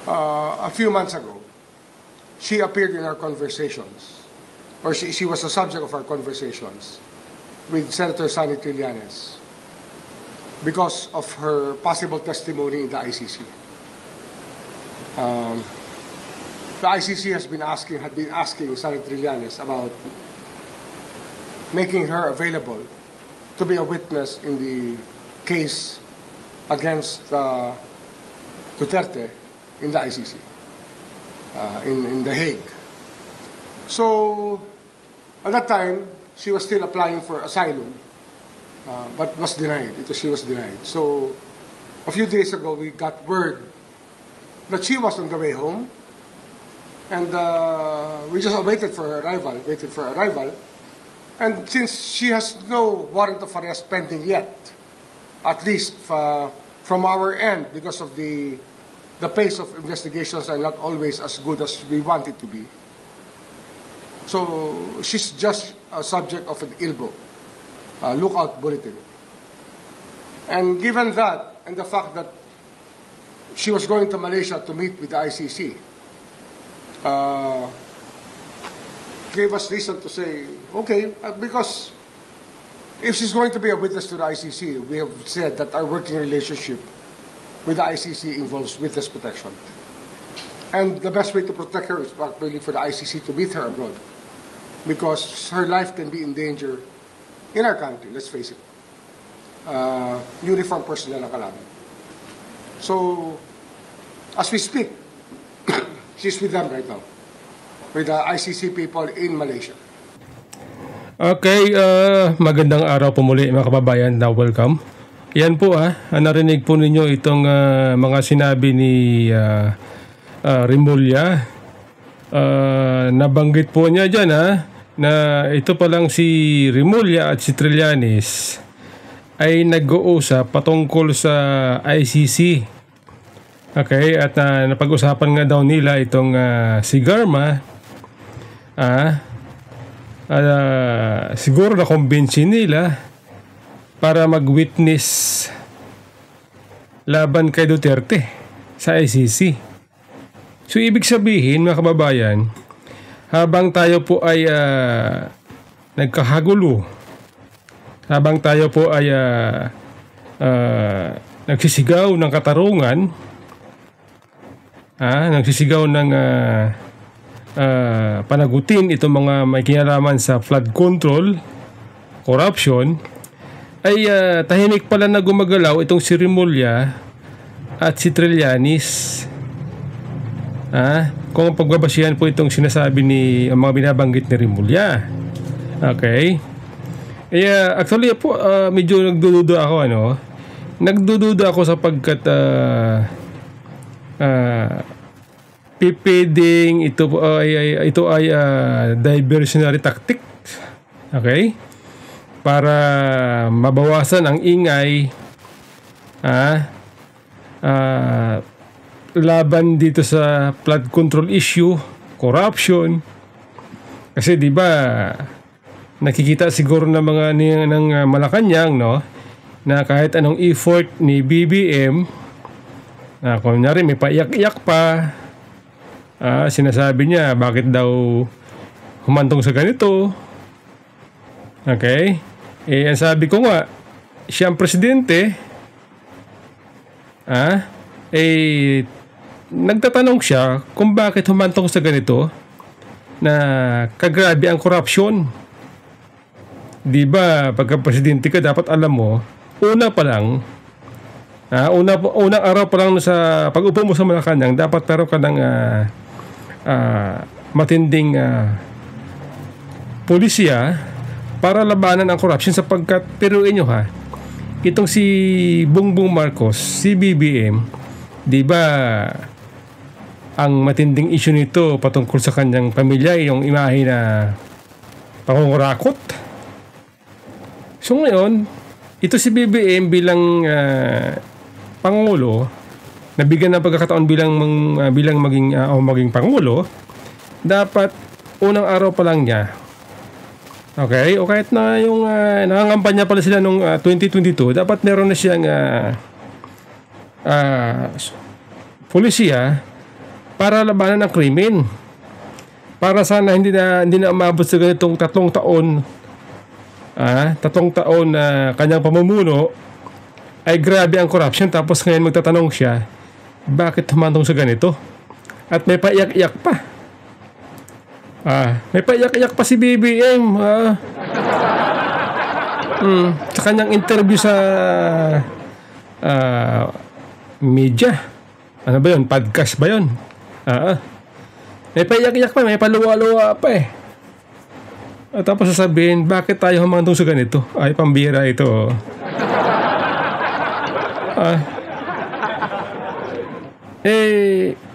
A few months ago, she appeared in our conversations, or she was the subject of our conversations with Senator Sonny Trillanes because of her possible testimony in the ICC. The ICC had been asking Senator Trillanes about making her available to be a witness in the case against Duterte in the ICC, in The Hague. So, at that time, she was still applying for asylum, but was denied. She was denied. So, a few days ago, we got word that she was on the way home, and we just waited for her arrival, and since she has no warrant of arrest pending yet, at least from our end, because of the pace of investigations are not always as good as we want it to be. So she's just a subject of an ILBO, lookout bulletin. And given that, and the fact that she was going to Malaysia to meet with the ICC, gave us reason to say, okay, because if she's going to be a witness to the ICC, we have said that our working relationship with the ICC involves witness protection. And the best way to protect her is really for the ICC to meet her abroad, because her life can be in danger in our country, let's face it. Uniform personnel ang kalaban. So, as we speak, she's with them right now, with the ICC people in Malaysia. Okay, magandang araw po muli mga kababayan na welcome. Yan po narinig po ninyo itong mga sinabi ni Remulla. Nabanggit po niya dyan na ito pa lang si Remulla at si Trillanes ay nag-uusap patungkol sa ICC. Okay, at napag-usapan nga daw nila itong si Garma. Siguro na-convince nila para mag-witness laban kay Duterte sa ICC. So, ibig sabihin, mga kababayan, habang tayo po ay nagkahagulo, habang tayo po ay nagsisigaw ng katarungan, nagsisigaw ng panagutin itong mga may kinalaman sa flood control, corruption, ay tahimik pala na gumagalaw itong si Remulla at si Trillanes. Kung pagbabasihan po itong sinasabi ni ang mga binabanggit ni Remulla. Okay. Actually po medyo nagdududa ako Nagdududa ako sapagkat pipeding ito ay diversionary tactic. Okay? Para mabawasan ang ingay laban dito sa flood control issue, corruption. Kasi 'di ba nakikita siguro ng mga ng Malacanang na kahit anong effort ni BBM kunyari may paiyak-iyak pa, sinasabi niya bakit daw humantong sa ganito. Okay? Ang sabi ko nga, siyang presidente, nagtatanong siya kung bakit humantong sa ganito na kagrabe ang corruption. Di ba, pagka presidente ka, dapat alam mo, una pa lang, unang araw pa lang sa pag-upo mo sa Malacanang, dapat meron ka ng matinding pulisya para labanan ang corruption sapagkat piruin nyo itong si Bongbong Marcos, si BBM, di ba ang matinding issue nito patungkol sa kanyang pamilya yung imahe na pangungurakot. So ngayon, ito si BBM bilang Pangulo, nabigyan ng pagkakataon bilang maging Pangulo, dapat unang araw pa lang niya. Okay? O kahit na yung nangangampanya pala sila nung 2022, dapat meron na siyang pulisya para labanan ng krimen. Para sana hindi na umabot sa ganitong 3 taon, 3 taon na kanyang pamumuno ay grabe ang corruption, tapos ngayon magtatanong siya, bakit humantong sa ganito? At may paiyak-iyak pa. May paiyak-iyak pa si BBM. Sa kanyang interview sa media. Ano ba yun? Podcast ba yun? May paiyak-iyak pa, may paluwa-luwa pa eh. At tapos sasabihin, bakit tayo humantong sa ganito? Ay, pambira ito.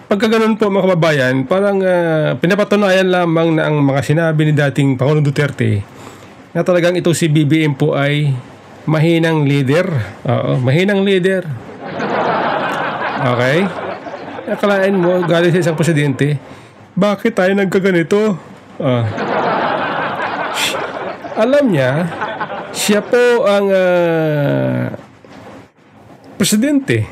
Pagka ganun po mga kababayan, parang pinapatunayan lamang na ang mga sinabi ni dating Pangulong Duterte na talagang ito si BBM po ay mahinang leader. Mahinang leader. Okay? Akalain mo, galing sa isang presidente, bakit tayo nagkaganito? Alam niya, siya po ang presidente.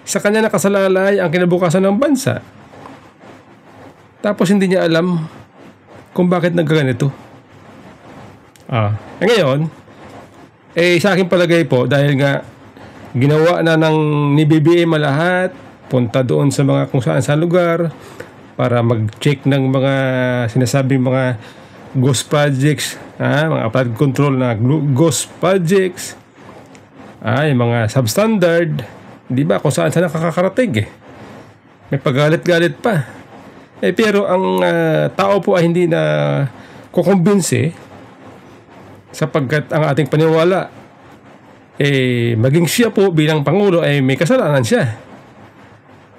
Sa kanya nakasalalay ang kinabukasan ng bansa. Tapos hindi niya alam kung bakit nagkaganito. Ngayon, sa aking palagay po, dahil nga ginawa na ng ni BBM lahat, punta doon sa mga kung saan sa lugar para mag-check ng mga sinasabing mga ghost projects, mga flood control na ghost projects, yung mga substandard, di ba, kung saan nakakarating eh. May pagalit-galit pa. Pero ang tao po ay hindi na kukumbinsi sapagkat ang ating paniwala maging siya po bilang Pangulo ay may kasalanan siya.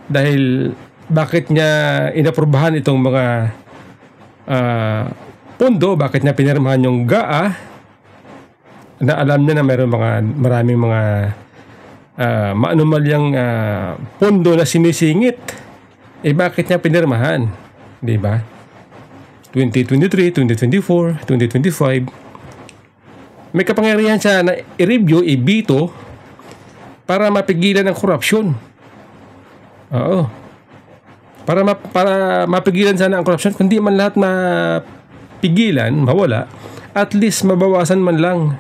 Dahil bakit niya inaprubahan itong mga pondo, bakit niya pinirmahan yung GAA na alam niya na maraming mga maanumalyang pondo na sinisingit. Bakit niya pinirmahan? Di ba? 2023, 2024, 2025. May kapangyarihan siya na i-review, i-bito para mapigilan ang korupsyon. Para mapigilan sana ang korupsyon, kundi man lahat mapigilan, mawala, at least mabawasan man lang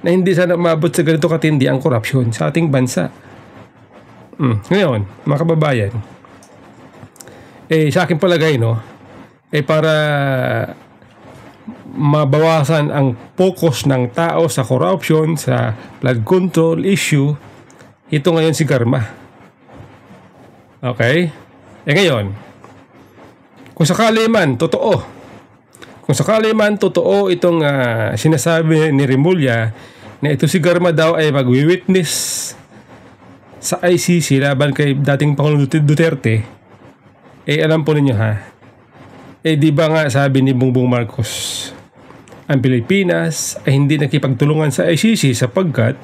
na hindi sana umabot sa ganito katindi ang korupsyon sa ating bansa. Ngayon, mga kababayan, sa aking palagay, para mabawasan ang focus ng tao sa corruption, sa flood control issue, ito ngayon si Garma. Okay? Ngayon, kung sakali man totoo itong sinasabi ni Remulla na ito si Garma daw ay magwi-witness sa ICC laban kay dating Pangulong Duterte, alam po ninyo di ba nga sabi ni Bongbong Marcos, ang Pilipinas ay hindi nakipagtulungan sa ICC sapagkat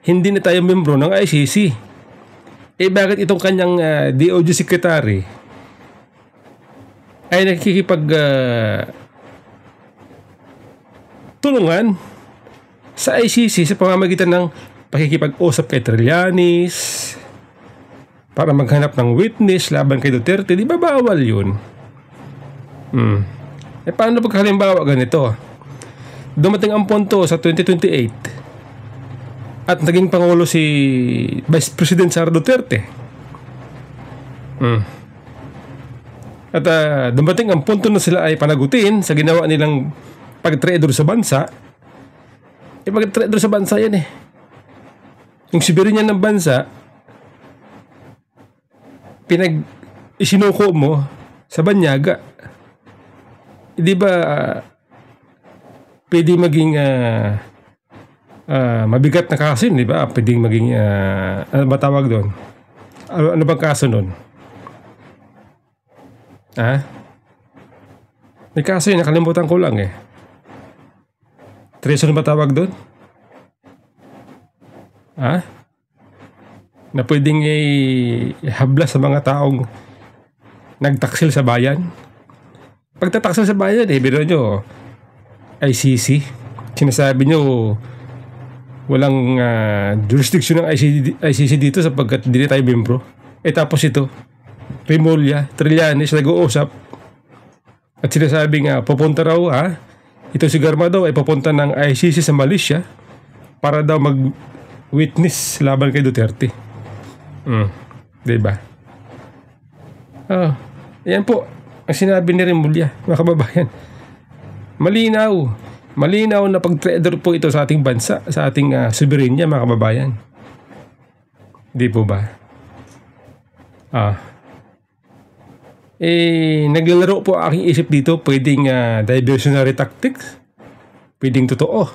hindi na tayo membro ng ICC. Bakit itong kanyang DOJ Secretary ay nakikipag tulungan sa ICC sa pamamagitan ng pakikipag-usap kay Trillanes para maghanap ng witness laban kay Duterte? Di ba bawal yun? Paano pag halimbawa ganito? Dumating ang punto sa 2028 at naging Pangulo si Vice President Sara Duterte. At dumating ang punto na sila ay panagutin sa ginawa nilang pag-traidor sa bansa. Pag-traidor sa bansa yan yung sibirin niya ng bansa, isinuko mo sa banyaga. Di ba pwede maging mabigat na kaso, di ba? Pwedeng maging ano ba tawag doon? Ano bang kaso nun? May kaso yun, nakalimutan ko lang treason ba tawag doon? Na pwedeng ihabla sa mga taong nagtaksil sa bayan. Pagtataksil sa bayan, biro nyo, ICC, sinasabi nyo, walang jurisdiction ng ICC dito sapagkat hindi tayo membro. Tapos ito, Remulla, Trillanes nag-uusap at sinasabi nga pupunta raw ito si Garma daw ay pupunta ng ICC sa Malaysia para daw mag-witness laban kay Duterte. Diba? Yan po ang sinabi ni Remulla, mga kababayan. Malinaw na pag-trader po ito sa ating bansa, sa ating soberenya, mga kababayan. Di po ba? Naglalaro po aking isip dito, pwedeng diversionary tactics, pwedeng totoo.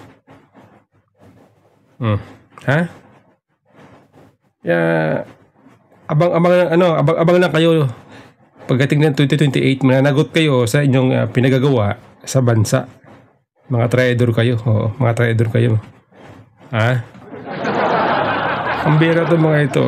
Abang lang kayo pagdating ng 2028, mananagot kayo sa inyong pinagagawa sa bansa. Mga trader kayo. Oo, mga trader kayo. Ang bira to mga ito.